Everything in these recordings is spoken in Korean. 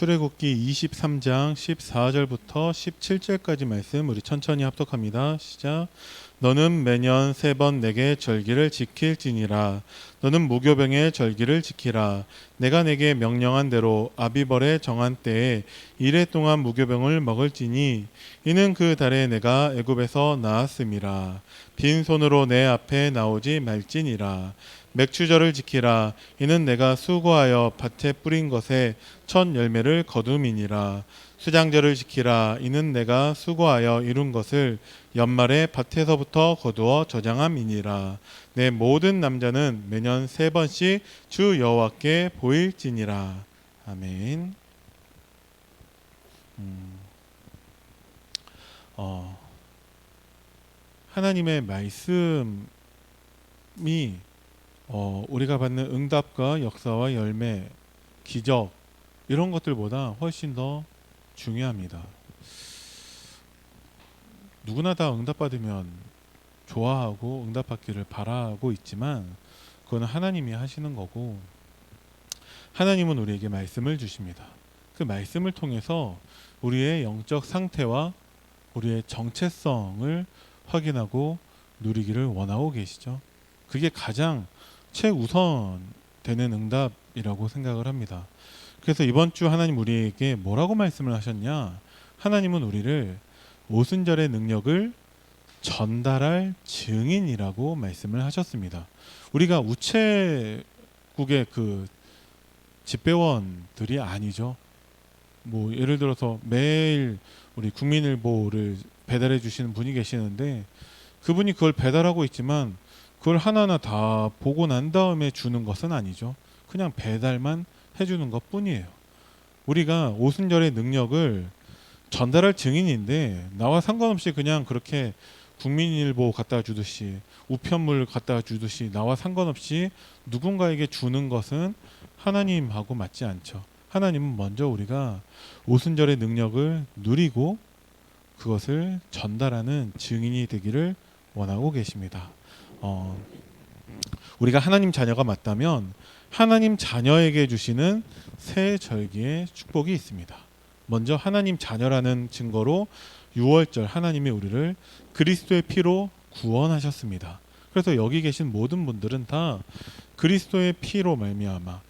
출애굽기 23장 14절부터 17절까지 말씀 우리 천천히 합독합니다. 시작. 너는 매년 3번 내게 절기를 지킬지니라. 너는 무교병의 절기를 지키라. 내가 내게 명령한 대로 아비벌의 정한 때에 이래 동안 무교병을 먹을지니 이는 그 달에 내가 애굽에서 나았음이라. 빈손으로 내 앞에 나오지 말지니라. 맥추절을 지키라. 이는 내가 수고하여 밭에 뿌린 것에 첫 열매를 거둠이니라. 수장절을 지키라. 이는 내가 수고하여 이룬 것을 연말에 밭에서부터 거두어 저장함이니라. 내 모든 남자는 매년 3번씩 주 여호와께 보일지니라. 아멘. 하나님의 말씀이 우리가 받는 응답과 역사와 열매, 기적 이런 것들보다 훨씬 더 중요합니다. 누구나 다 응답받으면 좋아하고 응답받기를 바라고 있지만 그건 하나님이 하시는 거고, 하나님은 우리에게 말씀을 주십니다. 그 말씀을 통해서 우리의 영적 상태와 우리의 정체성을 확인하고 누리기를 원하고 계시죠. 그게 가장 최우선 되는 응답이라고 생각을 합니다. 그래서 이번 주 하나님 우리에게 뭐라고 말씀을 하셨냐? 하나님은 우리를 오순절의 능력을 전달할 증인이라고 말씀을 하셨습니다. 우리가 우체국의 그 집배원들이 아니죠. 뭐 예를 들어서 매일 우리 국민일보를 배달해 주시는 분이 계시는데 그분이 그걸 배달하고 있지만 그걸 하나하나 다 보고 난 다음에 주는 것은 아니죠. 그냥 배달만 해주는 것 뿐이에요. 우리가 오순절의 능력을 전달할 증인인데 나와 상관없이 그냥 그렇게 국민일보 갖다 주듯이 우편물 갖다 주듯이 나와 상관없이 누군가에게 주는 것은 하나님하고 맞지 않죠. 하나님은 먼저 우리가 오순절의 능력을 누리고 그것을 전달하는 증인이 되기를 원하고 계십니다. 우리가 하나님 자녀가 맞다면 하나님 자녀에게 주시는 새 절기의 축복이 있습니다. 먼저 하나님 자녀라는 증거로 6월절 하나님이 우리를 그리스도의 피로 구원하셨습니다. 그래서 여기 계신 모든 분들은 다 그리스도의 피로 말미암아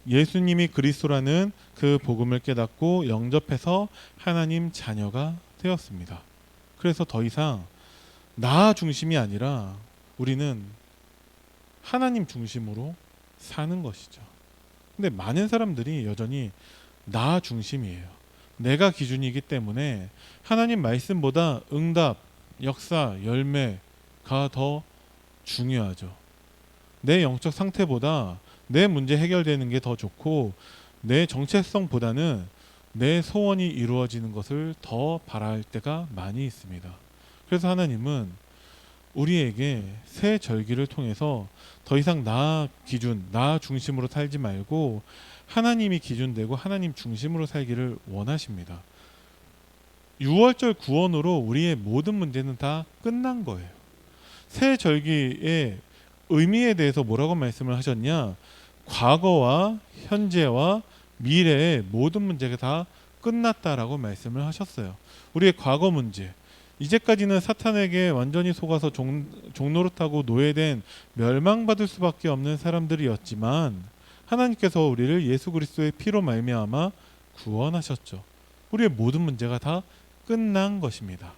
예수님이 그리스도라는 그 복음을 깨닫고 영접해서 하나님 자녀가 되었습니다. 그래서 더 이상 나 중심이 아니라 우리는 하나님 중심으로 사는 것이죠. 근데 많은 사람들이 여전히 나 중심이에요. 내가 기준이기 때문에 하나님 말씀보다 응답, 역사, 열매가 더 중요하죠. 내 영적 상태보다 내 문제 해결되는 게 더 좋고 내 정체성보다는 내 소원이 이루어지는 것을 더 바랄 때가 많이 있습니다. 그래서 하나님은 우리에게 새 절기를 통해서 더 이상 나 기준, 나 중심으로 살지 말고 하나님이 기준되고 하나님 중심으로 살기를 원하십니다. 6월절 구원으로 우리의 모든 문제는 다 끝난 거예요. 새 절기의 의미에 대해서 뭐라고 말씀을 하셨냐? 과거와 현재와 미래의 모든 문제가 다 끝났다라고 말씀을 하셨어요. 우리의 과거 문제, 이제까지는 사탄에게 완전히 속아서 종노릇하고 노예된 멸망받을 수밖에 없는 사람들이었지만 하나님께서 우리를 예수 그리스도의 피로 말미암아 구원하셨죠. 우리의 모든 문제가 다 끝난 것입니다.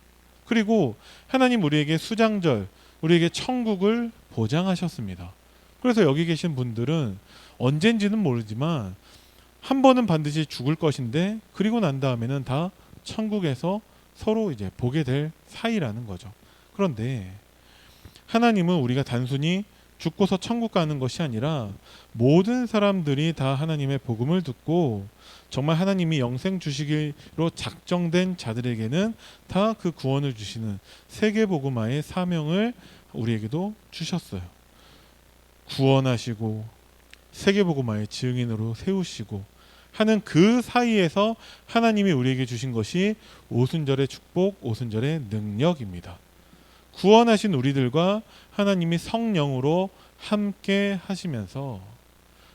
그리고 하나님 우리에게 수장절, 우리에게 천국을 보장하셨습니다. 그래서 여기 계신 분들은 언젠지는 모르지만 한 번은 반드시 죽을 것인데 그리고 난 다음에는 다 천국에서 서로 이제 보게 될 사이라는 거죠. 그런데 하나님은 우리가 단순히 죽고서 천국 가는 것이 아니라 모든 사람들이 다 하나님의 복음을 듣고 정말 하나님이 영생 주시기로 작정된 자들에게는 다 그 구원을 주시는 세계복음화의 사명을 우리에게도 주셨어요. 구원하시고 세계복음화의 증인으로 세우시고 하는 그 사이에서 하나님이 우리에게 주신 것이 오순절의 축복, 오순절의 능력입니다. 구원하신 우리들과 하나님이 성령으로 함께 하시면서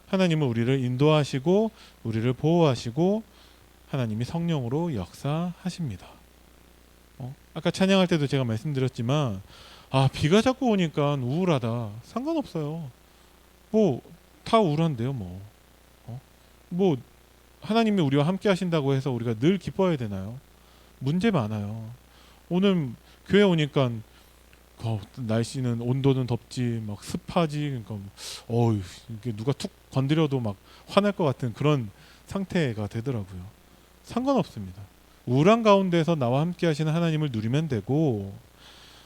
하나님은 우리를 인도하시고 우리를 보호하시고 하나님이 성령으로 역사하십니다. 아까 찬양할 때도 제가 말씀드렸지만 비가 자꾸 오니까 우울하다. 상관없어요. 뭐 다 우울한데요. 뭐 하나님이 우리와 함께 하신다고 해서 우리가 늘 기뻐해야 되나요? 문제 많아요. 오늘 교회 오니까 날씨는 온도는 덥지 막 습하지 그러니까 이게 누가 툭 건드려도 막 화날 것 같은 그런 상태가 되더라고요. 상관없습니다. 우울한 가운데서 나와 함께 하시는 하나님을 누리면 되고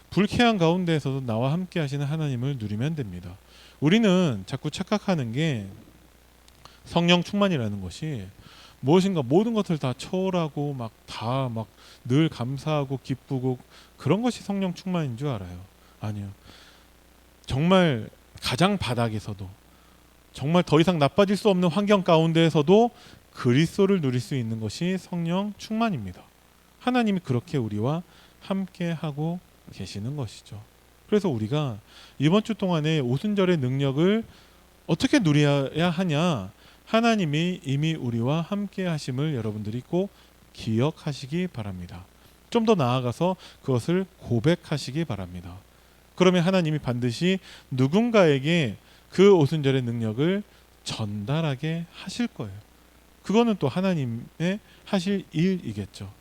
불쾌한 가운데에서도 나와 함께 하시는 하나님을 누리면 됩니다. 우리는 자꾸 착각하는 게 성령 충만이라는 것이 무엇인가 모든 것을 다 초월하고 막 늘 감사하고 기쁘고 그런 것이 성령 충만인 줄 알아요. 아니요. 정말 가장 바닥에서도 정말 더 이상 나빠질 수 없는 환경 가운데에서도 그리스도를 누릴 수 있는 것이 성령 충만입니다. 하나님이 그렇게 우리와 함께 하고 계시는 것이죠. 그래서 우리가 이번 주 동안에 오순절의 능력을 어떻게 누려야 하냐? 하나님이 이미 우리와 함께 하심을 여러분들이 꼭 기억하시기 바랍니다. 좀 더 나아가서 그것을 고백하시기 바랍니다. 그러면 하나님이 반드시 누군가에게 그 오순절의 능력을 전달하게 하실 거예요. 그거는 또 하나님의 하실 일이겠죠.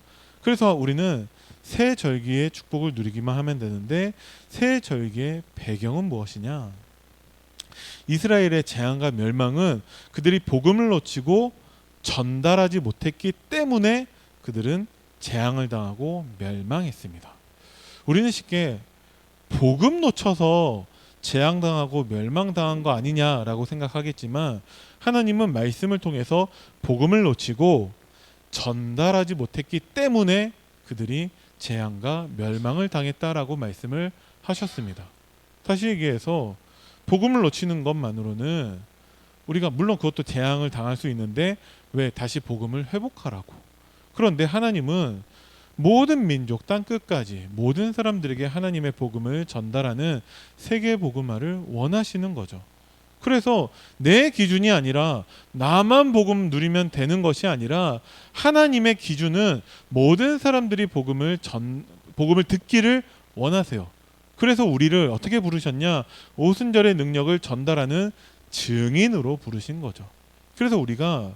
그래서 우리는 새 절기의 축복을 누리기만 하면 되는데 새 절기의 배경은 무엇이냐? 이스라엘의 재앙과 멸망은 그들이 복음을 놓치고 전달하지 못했기 때문에 그들은 재앙을 당하고 멸망했습니다. 우리는 쉽게 복음 놓쳐서 재앙당하고 멸망당한 거 아니냐라고 생각하겠지만 하나님은 말씀을 통해서 복음을 놓치고 전달하지 못했기 때문에 그들이 재앙과 멸망을 당했다라고 말씀을 하셨습니다. 다시 얘기해서 복음을 놓치는 것만으로는 우리가 물론 그것도 재앙을 당할 수 있는데 왜 다시 복음을 회복하라고. 그런데 하나님은 모든 민족 땅 끝까지 모든 사람들에게 하나님의 복음을 전달하는 세계 복음화를 원하시는 거죠. 그래서 내 기준이 아니라 나만 복음 누리면 되는 것이 아니라 하나님의 기준은 모든 사람들이 복음을 듣기를 원하세요. 그래서 우리를 어떻게 부르셨냐? 오순절의 능력을 전달하는 증인으로 부르신 거죠. 그래서 우리가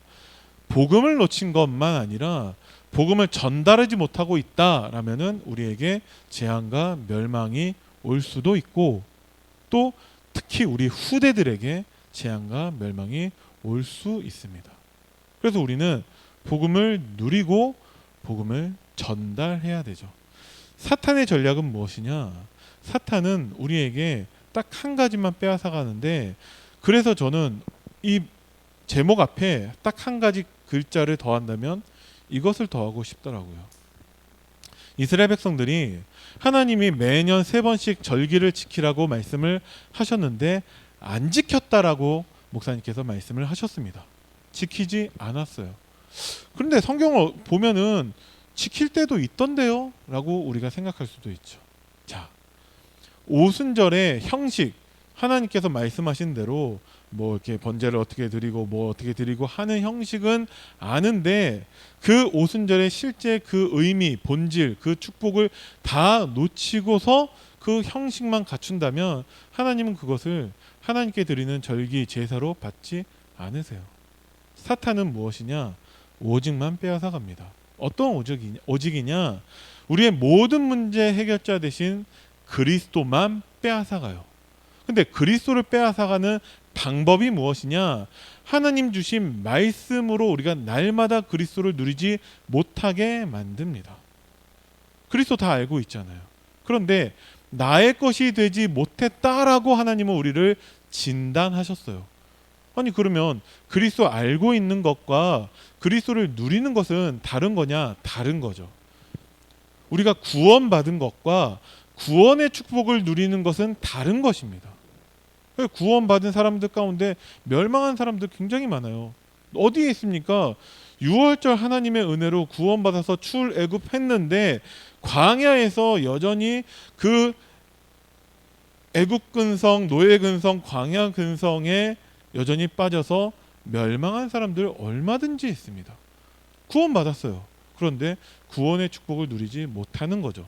복음을 놓친 것만 아니라 복음을 전달하지 못하고 있다라면은 우리에게 재앙과 멸망이 올 수도 있고 또 특히 우리 후대들에게 재앙과 멸망이 올 수 있습니다. 그래서 우리는 복음을 누리고 복음을 전달해야 되죠. 사탄의 전략은 무엇이냐? 사탄은 우리에게 딱 한 가지만 빼앗아 가는데 그래서 저는 이 제목 앞에 딱 한 가지 글자를 더한다면 이것을 더하고 싶더라고요. 이스라엘 백성들이 하나님이 매년 3번씩 절기를 지키라고 말씀을 하셨는데 안 지켰다라고 목사님께서 말씀을 하셨습니다. 지키지 않았어요. 그런데 성경을 보면은 지킬 때도 있던데요? 라고 우리가 생각할 수도 있죠. 자, 오순절의 형식 하나님께서 말씀하신 대로 뭐 이렇게 번제를 어떻게 드리고 뭐 어떻게 드리고 하는 형식은 아는데 그 오순절의 실제 그 의미, 본질, 그 축복을 다 놓치고서 그 형식만 갖춘다면 하나님은 그것을 하나님께 드리는 절기 제사로 받지 않으세요. 사탄은 무엇이냐? 오직만 빼앗아 갑니다. 어떤 오직이냐? 우리의 모든 문제 해결자 대신 그리스도만 빼앗아 가요. 근데 그리스도를 빼앗아가는 방법이 무엇이냐? 하나님 주신 말씀으로 우리가 날마다 그리스도를 누리지 못하게 만듭니다. 그리스도 다 알고 있잖아요. 그런데 나의 것이 되지 못했다라고 하나님은 우리를 진단하셨어요. 아니 그러면 그리스도 알고 있는 것과 그리스도를 누리는 것은 다른 거냐? 다른 거죠. 우리가 구원받은 것과 구원의 축복을 누리는 것은 다른 것입니다. 구원받은 사람들 가운데 멸망한 사람들 굉장히 많아요. 어디에 있습니까? 6월절 하나님의 은혜로 구원받아서 출애굽했는데 광야에서 여전히 그 애굽 근성, 노예 근성, 광야 근성에 여전히 빠져서 멸망한 사람들 얼마든지 있습니다. 구원받았어요. 그런데 구원의 축복을 누리지 못하는 거죠.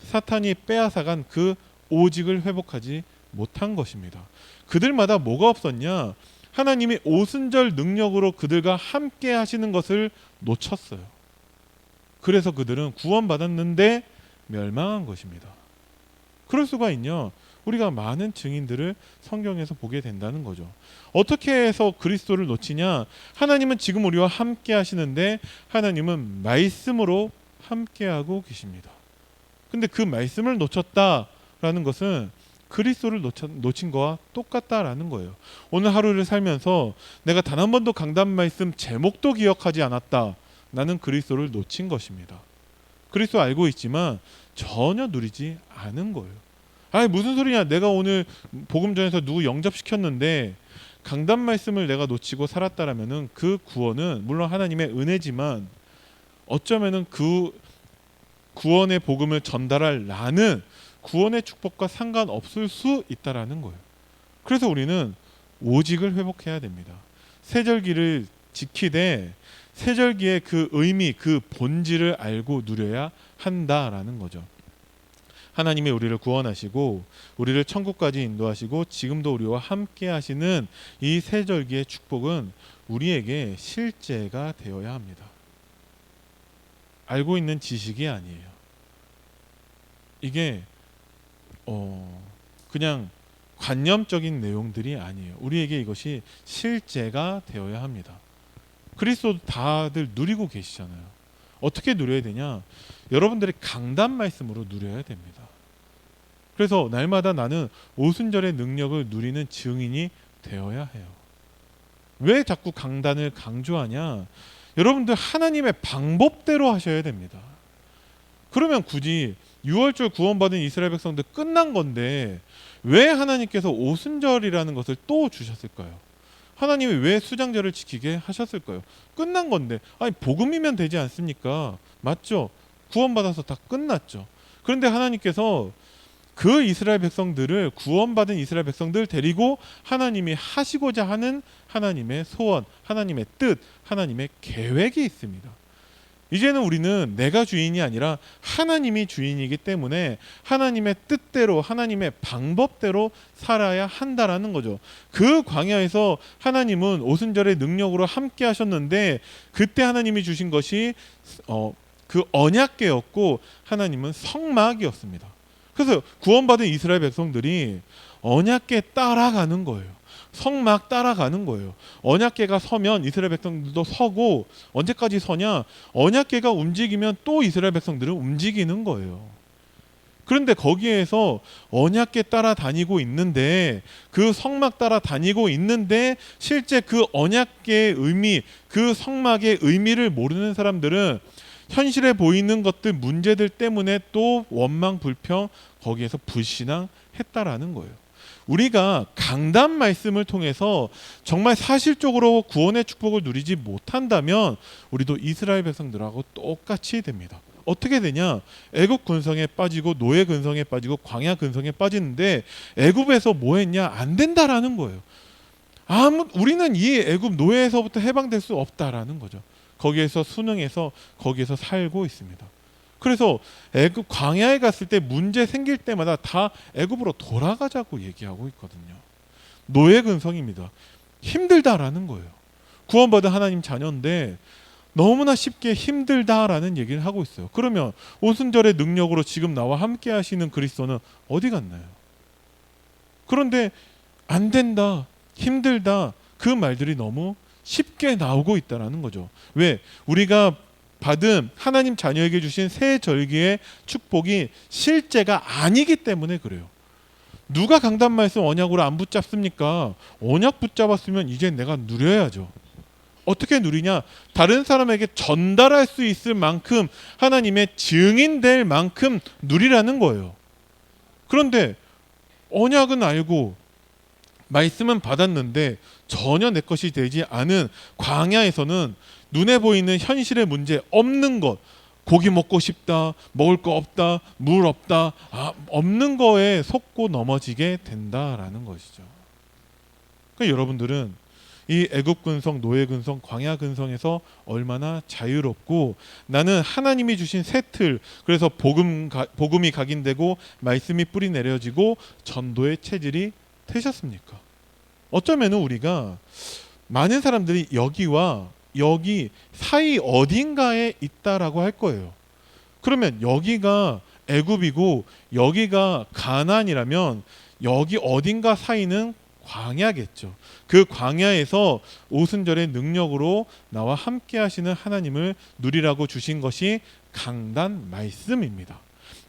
사탄이 빼앗아간 그 오직을 회복하지 못한 것입니다. 그들마다 뭐가 없었냐? 하나님이 오순절 능력으로 그들과 함께 하시는 것을 놓쳤어요. 그래서 그들은 구원받았는데 멸망한 것입니다. 그럴 수가 있냐? 우리가 많은 증인들을 성경에서 보게 된다는 거죠. 어떻게 해서 그리스도를 놓치냐? 하나님은 지금 우리와 함께 하시는데 하나님은 말씀으로 함께하고 계십니다. 근데 그 말씀을 놓쳤다라는 것은 그리스도를 놓친 거와 똑같다라는 거예요. 오늘 하루를 살면서 내가 단 한 번도 강단 말씀 제목도 기억하지 않았다. 나는 그리스도를 놓친 것입니다. 그리스도 알고 있지만 전혀 누리지 않은 거예요. 아니 무슨 소리냐? 내가 오늘 복음 전에서 누구 영접시켰는데 강단 말씀을 내가 놓치고 살았다라면은 그 구원은 물론 하나님의 은혜지만 어쩌면은 그 구원의 복음을 전달할 나는 구원의 축복과 상관없을 수 있다라는 거예요. 그래서 우리는 오직을 회복해야 됩니다. 세절기를 지키되 세절기의 그 의미, 그 본질을 알고 누려야 한다라는 거죠. 하나님이 우리를 구원하시고 우리를 천국까지 인도하시고 지금도 우리와 함께 하시는 이 세절기의 축복은 우리에게 실제가 되어야 합니다. 알고 있는 지식이 아니에요. 이게 그냥 관념적인 내용들이 아니에요. 우리에게 이것이 실제가 되어야 합니다. 그리스도 다들 누리고 계시잖아요. 어떻게 누려야 되냐? 여러분들이 강단 말씀으로 누려야 됩니다. 그래서 날마다 나는 오순절의 능력을 누리는 증인이 되어야 해요. 왜 자꾸 강단을 강조하냐? 여러분들 하나님의 방법대로 하셔야 됩니다. 그러면 굳이 6월절 구원받은 이스라엘 백성들 끝난 건데 왜 하나님께서 오순절이라는 것을 또 주셨을까요? 하나님이 왜 수장절을 지키게 하셨을까요? 끝난 건데 아니 복음이면 되지 않습니까? 맞죠? 구원받아서 다 끝났죠. 그런데 하나님께서 그 이스라엘 백성들을 구원받은 이스라엘 백성들 데리고 하나님이 하시고자 하는 하나님의 소원, 하나님의 뜻, 하나님의 계획이 있습니다. 이제는 우리는 내가 주인이 아니라 하나님이 주인이기 때문에 하나님의 뜻대로 하나님의 방법대로 살아야 한다라는 거죠. 그 광야에서 하나님은 오순절의 능력으로 함께 하셨는데 그때 하나님이 주신 것이 그 언약궤였고 하나님은 성막이었습니다. 그래서 구원받은 이스라엘 백성들이 언약궤 따라가는 거예요. 성막 따라가는 거예요. 언약궤가 서면 이스라엘 백성들도 서고 언제까지 서냐? 언약궤가 움직이면 또 이스라엘 백성들은 움직이는 거예요. 그런데 거기에서 언약궤 따라 다니고 있는데 그 성막 따라 다니고 있는데 실제 그 언약궤의 의미, 그 성막의 의미를 모르는 사람들은 현실에 보이는 것들 문제들 때문에 또 원망 불평 거기에서 불신앙했다라는 거예요. 우리가 강단 말씀을 통해서 정말 사실적으로 구원의 축복을 누리지 못한다면 우리도 이스라엘 백성들하고 똑같이 됩니다. 어떻게 되냐? 애굽 근성에 빠지고 노예 근성에 빠지고 광야 근성에 빠지는데 애굽에서 뭐 했냐? 안 된다라는 거예요. 우리는 이 애굽 노예에서부터 해방될 수 없다라는 거죠. 거기에서 순응해서 거기에서 살고 있습니다. 그래서 애굽 광야에 갔을 때 문제 생길 때마다 다 애굽으로 돌아가자고 얘기하고 있거든요. 노예 근성입니다. 힘들다라는 거예요. 구원받은 하나님 자녀인데 너무나 쉽게 힘들다라는 얘기를 하고 있어요. 그러면 오순절의 능력으로 지금 나와 함께 하시는 그리스도는 어디 갔나요? 그런데 안 된다, 힘들다 그 말들이 너무 쉽게 나오고 있다라는 거죠. 왜? 우리가 받은 하나님 자녀에게 주신 새 절기의 축복이 실제가 아니기 때문에 그래요. 누가 강단 말씀 언약으로 안 붙잡습니까? 언약 붙잡았으면 이제 내가 누려야죠. 어떻게 누리냐? 다른 사람에게 전달할 수 있을 만큼 하나님의 증인될 만큼 누리라는 거예요. 그런데 언약은 알고 말씀은 받았는데 전혀 내 것이 되지 않은 광야에서는 눈에 보이는 현실의 문제 없는 것, 고기 먹고 싶다, 먹을 거 없다, 물 없다, 없는 거에 속고 넘어지게 된다라는 것이죠. 그러니까 여러분들은 이 애굽 근성, 노예 근성, 광야 근성에서 얼마나 자유롭고 나는 하나님이 주신 새 틀, 그래서 복음이 각인되고 말씀이 뿌리 내려지고 전도의 체질이 되셨습니까? 어쩌면 우리가 많은 사람들이 여기와 여기 사이 어딘가에 있다라고 할 거예요. 그러면 여기가 애굽이고 여기가 가나안이라면 여기 어딘가 사이는 광야겠죠. 그 광야에서 오순절의 능력으로 나와 함께 하시는 하나님을 누리라고 주신 것이 강단 말씀입니다.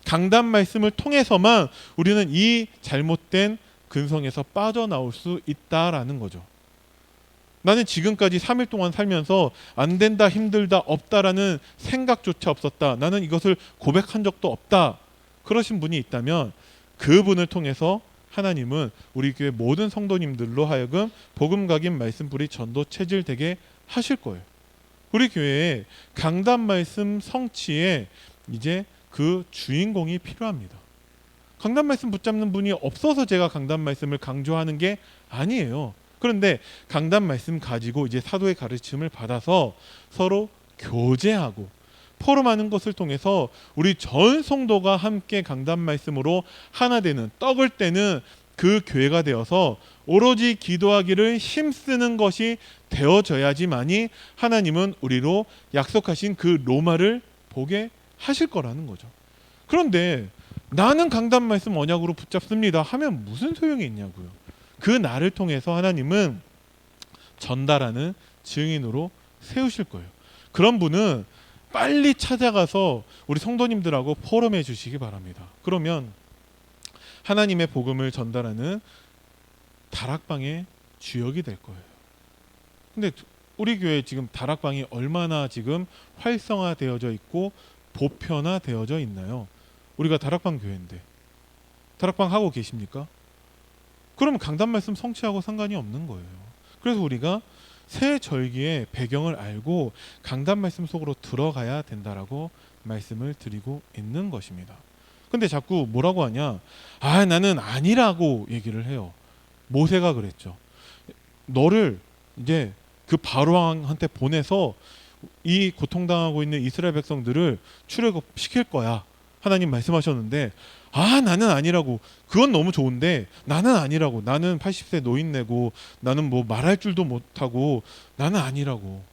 강단 말씀을 통해서만 우리는 이 잘못된 근성에서 빠져나올 수 있다라는 거죠. 나는 지금까지 3일 동안 살면서 안 된다, 힘들다, 없다라는 생각조차 없었다. 나는 이것을 고백한 적도 없다. 그러신 분이 있다면 그분을 통해서 하나님은 우리 교회 모든 성도님들로 하여금 복음 각인 말씀 뿌리 전도 체질 되게 하실 거예요. 우리 교회에 강단 말씀 성취에 이제 그 주인공이 필요합니다. 강단 말씀 붙잡는 분이 없어서 제가 강단 말씀을 강조하는 게 아니에요. 그런데 강단 말씀 가지고 이제 사도의 가르침을 받아서 서로 교제하고 포럼하는 것을 통해서 우리 전 성도가 함께 강단 말씀으로 하나 되는, 떡을 떼는 그 교회가 되어서 오로지 기도하기를 힘쓰는 것이 되어져야지만이 하나님은 우리로 약속하신 그 로마를 보게 하실 거라는 거죠. 그런데 나는 강단 말씀 언약으로 붙잡습니다 하면 무슨 소용이 있냐고요. 그 나를 통해서 하나님은 전달하는 증인으로 세우실 거예요. 그런 분은 빨리 찾아가서 우리 성도님들하고 포럼해 주시기 바랍니다. 그러면 하나님의 복음을 전달하는 다락방의 주역이 될 거예요. 근데 우리 교회 지금 다락방이 얼마나 지금 활성화되어져 있고 보편화되어져 있나요? 우리가 다락방 교회인데 다락방 하고 계십니까? 그러면 강단 말씀 성취하고 상관이 없는 거예요. 그래서 우리가 새 절기의 배경을 알고 강단 말씀 속으로 들어가야 된다라고 말씀을 드리고 있는 것입니다. 근데 자꾸 뭐라고 하냐? 아, 나는 아니라고 얘기를 해요. 모세가 그랬죠. 너를 이제 그 바로왕한테 보내서 이 고통당하고 있는 이스라엘 백성들을 출애굽시킬 거야. 하나님 말씀하셨는데 아, 나는 아니라고. 그건 너무 좋은데 나는 아니라고. 나는 80세 노인네고 나는 뭐 말할 줄도 못하고 나는 아니라고.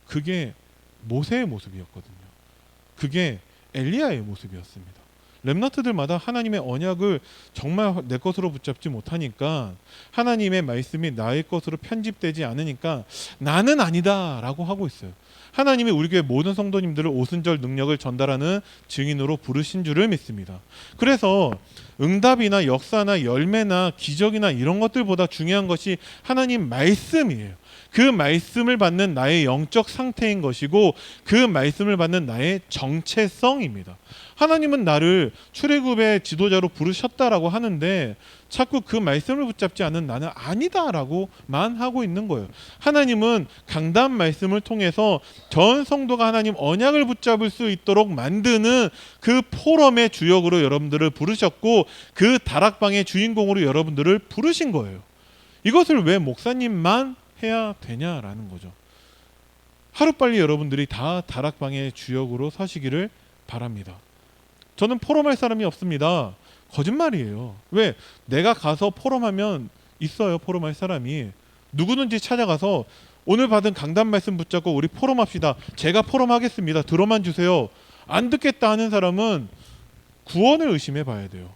그게 모세의 모습이었거든요. 그게 엘리야의 모습이었습니다. 렘넌트들마다 하나님의 언약을 정말 내 것으로 붙잡지 못하니까 하나님의 말씀이 나의 것으로 편집되지 않으니까 나는 아니다라고 하고 있어요. 하나님이 우리 교회 모든 성도님들을 오순절 능력을 전달하는 증인으로 부르신 줄을 믿습니다. 그래서 응답이나 역사나 열매나 기적이나 이런 것들보다 중요한 것이 하나님 말씀이에요. 그 말씀을 받는 나의 영적 상태인 것이고 그 말씀을 받는 나의 정체성입니다. 하나님은 나를 출애굽의 지도자로 부르셨다라고 하는데 자꾸 그 말씀을 붙잡지 않은 나는 아니다라고만 하고 있는 거예요. 하나님은 강단 말씀을 통해서 전 성도가 하나님 언약을 붙잡을 수 있도록 만드는 그 포럼의 주역으로 여러분들을 부르셨고 그 다락방의 주인공으로 여러분들을 부르신 거예요. 이것을 왜 목사님만 해야 되냐라는 거죠. 하루빨리 여러분들이 다 다락방의 주역으로 서시기를 바랍니다. 저는 포럼할 사람이 없습니다. 거짓말이에요. 왜? 내가 가서 포럼하면 있어요. 포럼할 사람이. 누구든지 찾아가서 오늘 받은 강단 말씀 붙잡고 우리 포럼합시다. 제가 포럼하겠습니다. 들어만 주세요. 안 듣겠다 하는 사람은 구원을 의심해 봐야 돼요.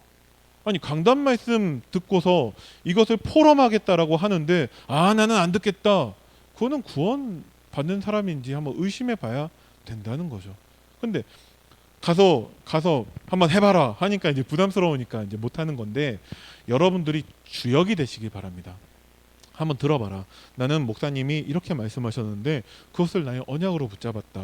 아니 강단 말씀 듣고서 이것을 포럼하겠다라고 하는데 아, 나는 안 듣겠다. 그거는 구원 받는 사람인지 한번 의심해 봐야 된다는 거죠. 근데 가서 한번 해봐라 하니까 이제 부담스러우니까 이제 못 하는 건데 여러분들이 주역이 되시기 바랍니다. 한번 들어봐라. 나는 목사님이 이렇게 말씀하셨는데 그것을 나의 언약으로 붙잡았다.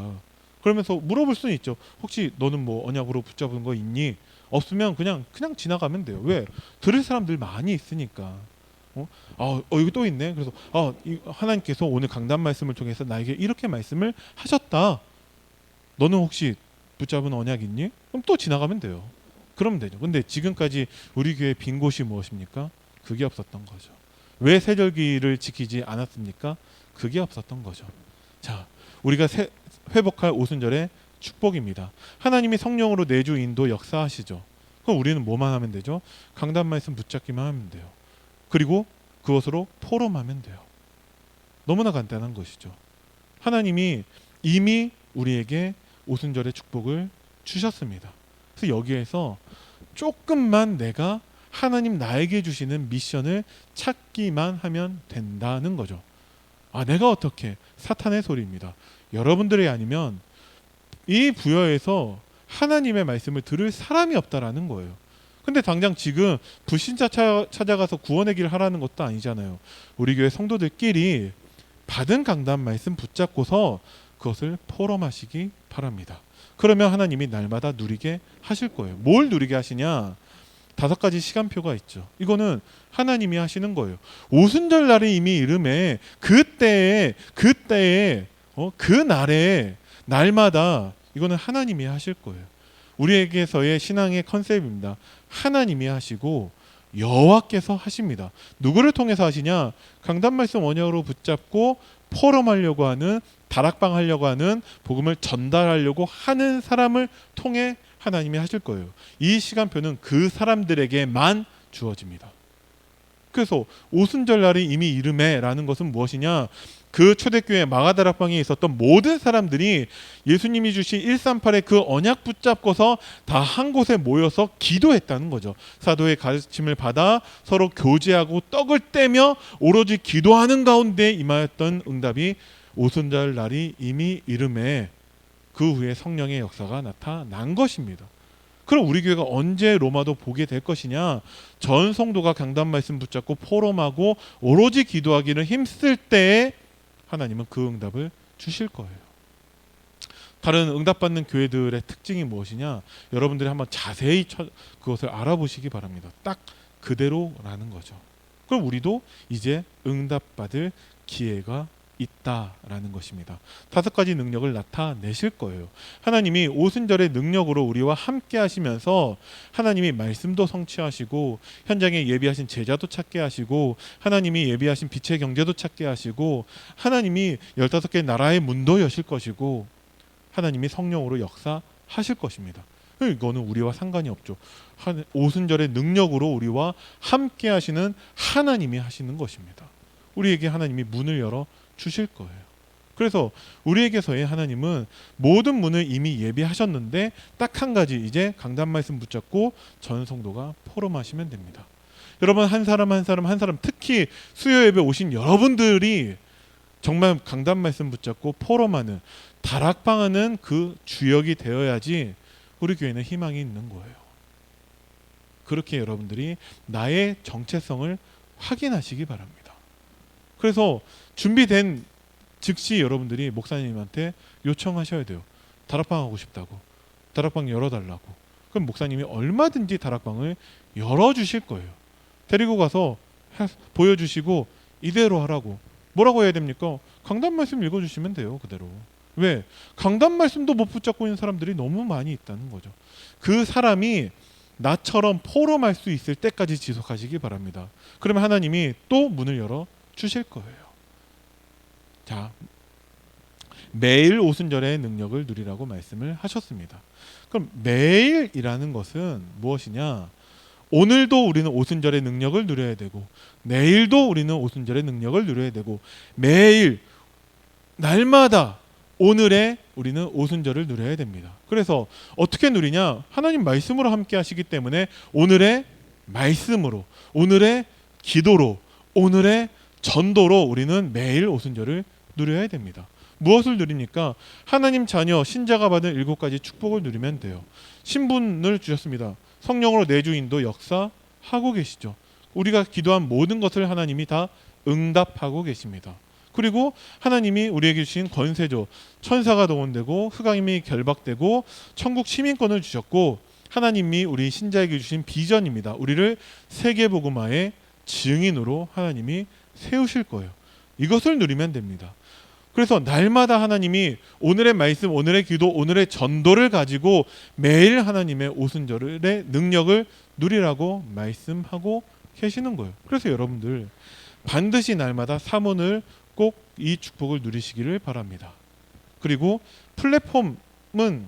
그러면서 물어볼 수는 있죠. 혹시 너는 뭐 언약으로 붙잡은 거 있니? 없으면 그냥 지나가면 돼요. 왜? 들을 사람들 많이 있으니까. 여기 또 있네. 그래서 하나님께서 오늘 강단 말씀을 통해서 나에게 이렇게 말씀을 하셨다. 너는 혹시 붙잡은 언약 있니? 그럼 또 지나가면 돼요. 그러면 되죠. 근데 지금까지 우리 교회 빈 곳이 무엇입니까? 그게 없었던 거죠. 왜 세절기를 지키지 않았습니까? 그게 없었던 거죠. 자, 우리가 회복할 오순절의 축복입니다. 하나님이 성령으로 내주 인도 역사하시죠. 그럼 우리는 뭐만 하면 되죠? 강단 말씀 붙잡기만 하면 돼요. 그리고 그것으로 포럼하면 돼요. 너무나 간단한 것이죠. 하나님이 이미 우리에게 오순절의 축복을 주셨습니다. 그래서 여기에서 조금만 내가 하나님 나에게 주시는 미션을 찾기만 하면 된다는 거죠. 아, 내가 어떻게? 사탄의 소리입니다. 여러분들이 아니면 이 부여에서 하나님의 말씀을 들을 사람이 없다라는 거예요. 근데 당장 지금 불신자 찾아가서 구원의 길을 하라는 것도 아니잖아요. 우리 교회 성도들끼리 받은 강단 말씀 붙잡고서 그것을 포럼하시기 바랍니다. 그러면 하나님이 날마다 누리게 하실 거예요. 뭘 누리게 하시냐? 5가지 시간표가 있죠. 이거는 하나님이 하시는 거예요. 오순절 날이 이미 이름에 그때에 그 날에 날마다 이거는 하나님이 하실 거예요. 우리에게서의 신앙의 컨셉입니다. 하나님이 하시고 여호와께서 하십니다. 누구를 통해서 하시냐? 강단 말씀 언약으로 붙잡고 포럼하려고 하는, 다락방 하려고 하는, 복음을 전달하려고 하는 사람을 통해 하나님이 하실 거예요. 이 시간표는 그 사람들에게만 주어집니다. 그래서 오순절 날이 이미 이름에라는 것은 무엇이냐? 그 초대교회 마가다락방에 있었던 모든 사람들이 예수님이 주신 138의 그 언약 붙잡고서 다 한 곳에 모여서 기도했다는 거죠. 사도의 가르침을 받아 서로 교제하고 떡을 떼며 오로지 기도하는 가운데 임하였던 응답이 오순절 날이 이미 이름에 그 후에 성령의 역사가 나타난 것입니다. 그럼 우리 교회가 언제 로마도 보게 될 것이냐? 전 성도가 강단 말씀 붙잡고 포럼하고 오로지 기도하기를 힘쓸 때에 하나님은 그 응답을 주실 거예요. 다른 응답받는 교회들의 특징이 무엇이냐? 여러분들이 한번 자세히 그것을 알아보시기 바랍니다. 딱 그대로라는 거죠. 그럼 우리도 이제 응답받을 기회가 있다라는 것입니다. 5가지 능력을 나타내실 거예요. 하나님이 오순절의 능력으로 우리와 함께 하시면서 하나님이 말씀도 성취하시고 현장에 예비하신 제자도 찾게 하시고 하나님이 예비하신 빛의 경제도 찾게 하시고 하나님이 15개 나라의 문도 여실 것이고 하나님이 성령으로 역사하실 것입니다. 이거는 우리와 상관이 없죠. 오순절의 능력으로 우리와 함께 하시는 하나님이 하시는 것입니다. 우리에게 하나님이 문을 열어 주실 거예요. 그래서 우리에게서의 하나님은 모든 문을 이미 예비하셨는데 딱 한 가지, 이제 강단 말씀 붙잡고 전 성도가 포럼하시면 됩니다. 여러분 한 사람 특히 수요 예배 오신 여러분들이 정말 강단 말씀 붙잡고 포럼하는, 다락방하는 그 주역이 되어야지 우리 교회는 희망이 있는 거예요. 그렇게 여러분들이 나의 정체성을 확인하시기 바랍니다. 그래서 준비된 즉시 여러분들이 목사님한테 요청하셔야 돼요. 다락방 하고 싶다고. 다락방 열어달라고. 그럼 목사님이 얼마든지 다락방을 열어주실 거예요. 데리고 가서 보여주시고 이대로 하라고. 뭐라고 해야 됩니까? 강단 말씀 읽어주시면 돼요. 그대로. 왜? 강단 말씀도 못 붙잡고 있는 사람들이 너무 많이 있다는 거죠. 그 사람이 나처럼 포럼할 수 있을 때까지 지속하시기 바랍니다. 그러면 하나님이 또 문을 열어 주실 거예요. 자, 매일 오순절의 능력을 누리라고 말씀을 하셨습니다. 그럼 매일이라는 것은 무엇이냐? 오늘도 우리는 오순절의 능력을 누려야 되고 내일도 우리는 오순절의 능력을 누려야 되고 매일 날마다 오늘의 우리는 오순절을 누려야 됩니다. 그래서 어떻게 누리냐? 하나님 말씀으로 함께 하시기 때문에 오늘의 말씀으로, 오늘의 기도로, 오늘의 전도로 우리는 매일 오순절을 누려야 됩니다. 무엇을 누리니까? 하나님 자녀 신자가 받은 7가지 축복을 누리면 돼요. 신분을 주셨습니다. 성령으로 내주인도 역사하고 계시죠. 우리가 기도한 모든 것을 하나님이 다 응답하고 계십니다. 그리고 하나님이 우리에게 주신 권세죠. 천사가 동원되고 흑암이 결박되고 천국 시민권을 주셨고 하나님이 우리 신자에게 주신 비전입니다. 우리를 세계복음화의 증인으로 하나님이 세우실 거예요. 이것을 누리면 됩니다. 그래서 날마다 하나님이 오늘의 말씀, 오늘의 기도, 오늘의 전도를 가지고 매일 하나님의 오순절의 능력을 누리라고 말씀하고 계시는 거예요. 그래서 여러분들 반드시 날마다 사모를 꼭 이 축복을 누리시기를 바랍니다. 그리고 플랫폼은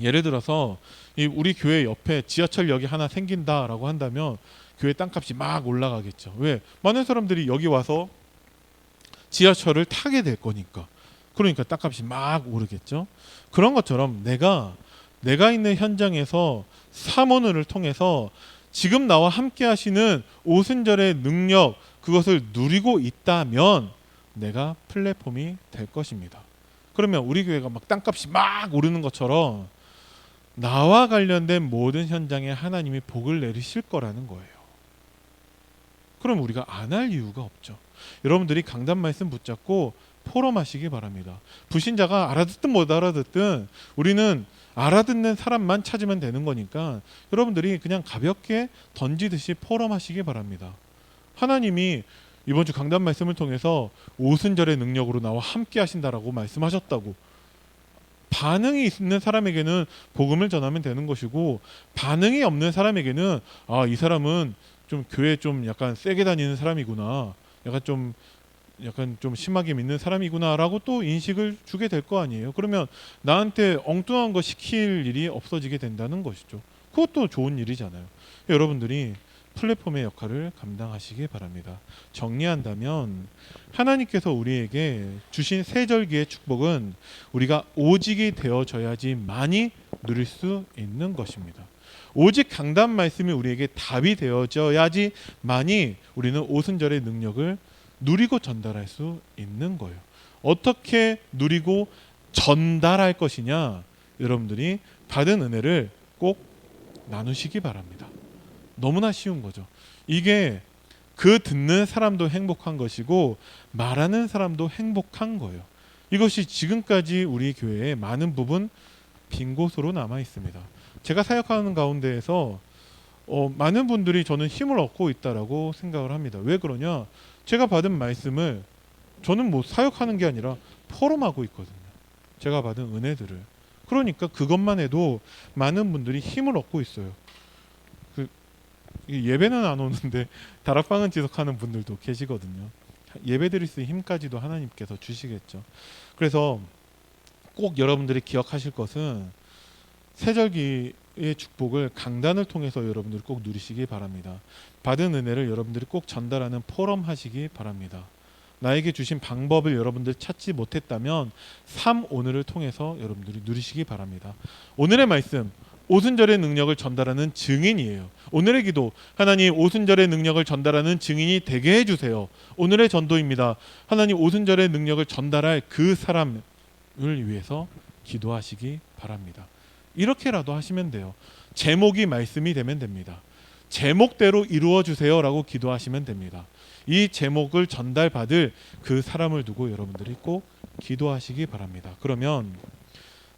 예를 들어서 우리 교회 옆에 지하철역이 하나 생긴다라고 한다면 교회 땅값이 막 올라가겠죠. 왜? 많은 사람들이 여기 와서 지하철을 타게 될 거니까. 그러니까 땅값이 막 오르겠죠. 그런 것처럼 내가 있는 현장에서 사모를 통해서 지금 나와 함께 하시는 오순절의 능력, 그것을 누리고 있다면 내가 플랫폼이 될 것입니다. 그러면 우리 교회가 막 땅값이 막 오르는 것처럼 나와 관련된 모든 현장에 하나님이 복을 내리실 거라는 거예요. 그럼 우리가 안 할 이유가 없죠. 여러분들이 강단 말씀 붙잡고 포럼하시기 바랍니다. 불신자가 알아듣든 못 알아듣든 우리는 알아듣는 사람만 찾으면 되는 거니까 여러분들이 그냥 가볍게 던지듯이 포럼하시기 바랍니다. 하나님이 이번 주 강단 말씀을 통해서 오순절의 능력으로 나와 함께 하신다라고 말씀하셨다고 반응이 있는 사람에게는 복음을 전하면 되는 것이고 반응이 없는 사람에게는 이 사람은 좀 교회 좀 약간 세게 다니는 사람이구나, 약간 좀 심하게 믿는 사람이구나라고 또 인식을 주게 될 거 아니에요. 그러면 나한테 엉뚱한 거 시킬 일이 없어지게 된다는 것이죠. 그것도 좋은 일이잖아요. 여러분들이 플랫폼의 역할을 감당하시기 바랍니다. 정리한다면 하나님께서 우리에게 주신 세절기의 축복은 우리가 오직이 되어져야지 많이 누릴 수 있는 것입니다. 오직 강단 말씀이 우리에게 답이 되어져야지 많이 우리는 오순절의 능력을 누리고 전달할 수 있는 거예요. 어떻게 누리고 전달할 것이냐, 여러분들이 받은 은혜를 꼭 나누시기 바랍니다. 너무나 쉬운 거죠. 이게 그 듣는 사람도 행복한 것이고 말하는 사람도 행복한 거예요. 이것이 지금까지 우리 교회에 많은 부분 빈 곳으로 남아 있습니다. 제가 사역하는 가운데에서 많은 분들이 저는 힘을 얻고 있다라고 생각을 합니다. 왜 그러냐? 제가 받은 말씀을 저는 뭐 사역하는 게 아니라 포럼하고 있거든요. 제가 받은 은혜들을. 그러니까 그것만 해도 많은 분들이 힘을 얻고 있어요. 예배는 안 오는데 다락방은 지속하는 분들도 계시거든요. 예배 드릴 수 있는 힘까지도 하나님께서 주시겠죠. 그래서 꼭 여러분들이 기억하실 것은 세절기의 축복을 강단을 통해서 여러분들이 꼭 누리시기 바랍니다. 받은 은혜를 여러분들이 꼭 전달하는 포럼 하시기 바랍니다. 나에게 주신 방법을 여러분들 찾지 못했다면 삶 오늘을 통해서 여러분들이 누리시기 바랍니다. 오늘의 말씀, 오순절의 능력을 전달하는 증인이에요. 오늘의 기도, 하나님 오순절의 능력을 전달하는 증인이 되게 해주세요. 오늘의 전도입니다. 하나님 오순절의 능력을 전달할 그 사람을 위해서 기도하시기 바랍니다. 이렇게라도 하시면 돼요. 제목이 말씀이 되면 됩니다. 제목대로 이루어 주세요라고 기도하시면 됩니다. 이 제목을 전달받을 그 사람을 두고 여러분들이 꼭 기도하시기 바랍니다. 그러면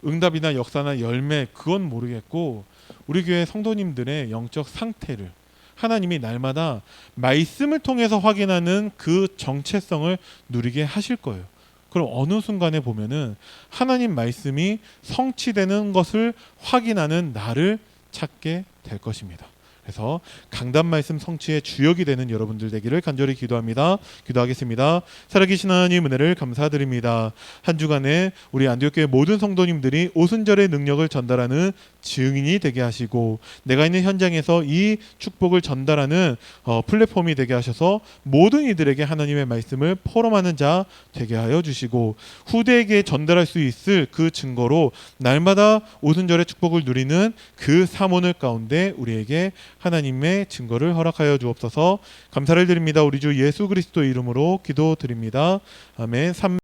응답이나 역사나 열매 그건 모르겠고 우리 교회 성도님들의 영적 상태를 하나님이 날마다 말씀을 통해서 확인하는 그 정체성을 누리게 하실 거예요. 그럼 어느 순간에 보면은 하나님 말씀이 성취되는 것을 확인하는 나를 찾게 될 것입니다. 그래서 강단 말씀 성취의 주역이 되는 여러분들 되기를 간절히 기도합니다. 기도하겠습니다. 살아계신 하나님 은혜를 감사드립니다. 한 주간에 우리 안디옥교회 모든 성도님들이 오순절의 능력을 전달하는 증인이 되게 하시고 내가 있는 현장에서 이 축복을 전달하는 플랫폼이 되게 하셔서 모든 이들에게 하나님의 말씀을 포럼하는 자 되게 하여 주시고 후대에게 전달할 수 있을 그 증거로 날마다 오순절의 축복을 누리는 그 사모늘 가운데 우리에게 하나님의 증거를 허락하여 주옵소서. 감사를 드립니다. 우리 주 예수 그리스도 이름으로 기도드립니다. 아멘.